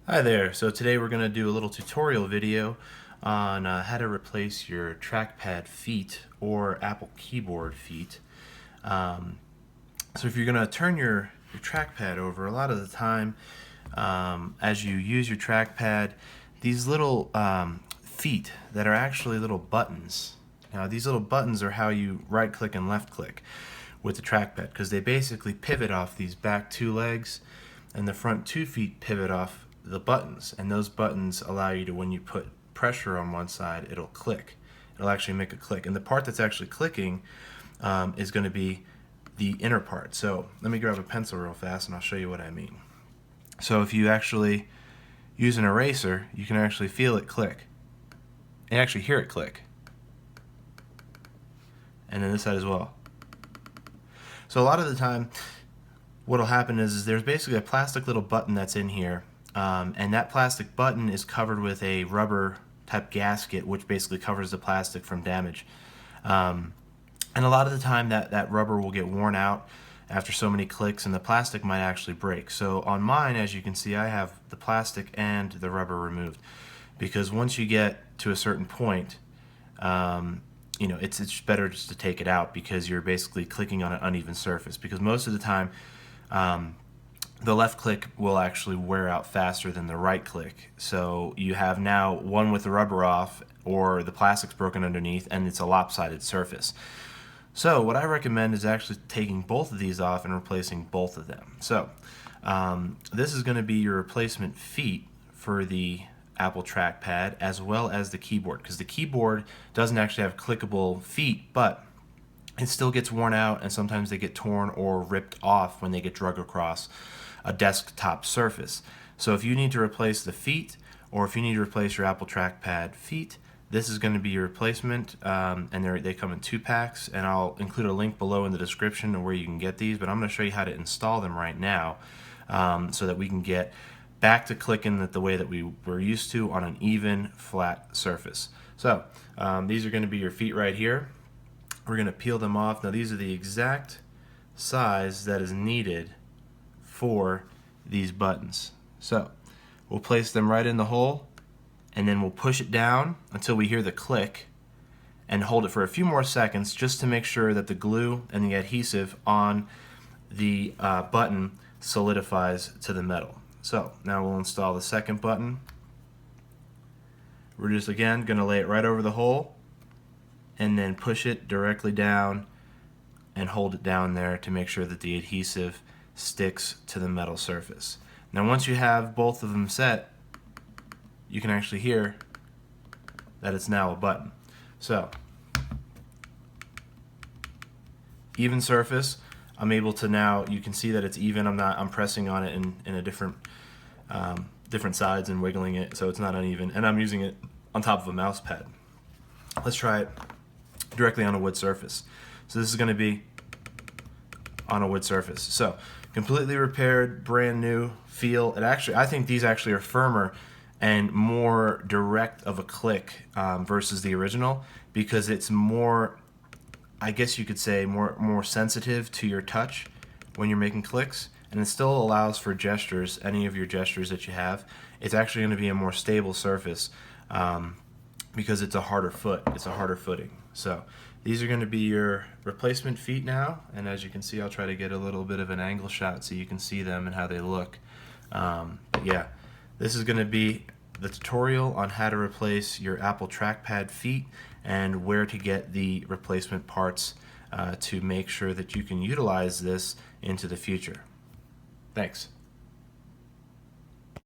Hi there. So today we're going to do a little tutorial video on how to replace your trackpad feet or Apple keyboard feet. So if you're going to turn your trackpad over, a lot of the time as you use your trackpad, these little feet that are actually little buttons. Now these little buttons are how you right click and left click with the trackpad, because they basically pivot off these back two legs, and the front 2 feet pivot off the buttons, and those buttons allow you to, when you put pressure on one side, it'll click. It'll actually make a click, and the part that's actually clicking is going to be the inner part. So let me grab a pencil real fast and I'll show you what I mean. So if you actually use an eraser, you can actually feel it click and actually hear it click, and then this side as well. So a lot of the time what'll happen is there's basically a plastic little button that's in here, and that plastic button is covered with a rubber type gasket, which basically covers the plastic from damage. And a lot of the time that rubber will get worn out after so many clicks, and the plastic might actually break. So on mine, as you can see, I have the plastic and the rubber removed, because once you get to a certain point, it's better just to take it out, because you're basically clicking on an uneven surface. Because most of the time, the left click will actually wear out faster than the right click. So you have now one with the rubber off, or the plastic's broken underneath, and it's a lopsided surface. So what I recommend is actually taking both of these off and replacing both of them. So this is going to be your replacement feet for the Apple trackpad, as well as the keyboard, because the keyboard doesn't actually have clickable feet, but it still gets worn out, and sometimes they get torn or ripped off when they get drug across a desktop surface. So if you need to replace the feet, or if you need to replace your Apple trackpad feet, this is going to be your replacement, and they come in 2 packs, and I'll include a link below in the description of where you can get these, but I'm going to show you how to install them right now, so that we can get back to clicking the way that we were used to on an even, flat surface. So these are going to be your feet right here. We're going to peel them off. Now these are the exact size that is needed for these buttons. So we'll place them right in the hole, and then we'll push it down until we hear the click, and hold it for a few more seconds just to make sure that the glue and the adhesive on the button solidifies to the metal. So now we'll install the second button. We're just again going to lay it right over the hole, and then push it directly down and hold it down there to make sure that the adhesive sticks to the metal surface. Now once you have both of them set, you can actually hear that it's now a button. So even surface, I'm able to now, you can see that it's even. I'm pressing on it in a different sides and wiggling it, so it's not uneven, and I'm using it on top of a mouse pad. Let's try it directly on a wood surface. So this is going to be on a wood surface. So completely repaired, brand new feel. I think these actually are firmer and more direct of a click versus the original, because it's more, I guess you could say, more sensitive to your touch when you're making clicks, and it still allows for gestures, any of your gestures that you have. It's actually going to be a more stable surface because it's a harder footing. So these are going to be your replacement feet now, and as you can see, I'll try to get a little bit of an angle shot so you can see them and how they look. But yeah, this is going to be the tutorial on how to replace your Apple trackpad feet, and where to get the replacement parts to make sure that you can utilize this into the future. Thanks.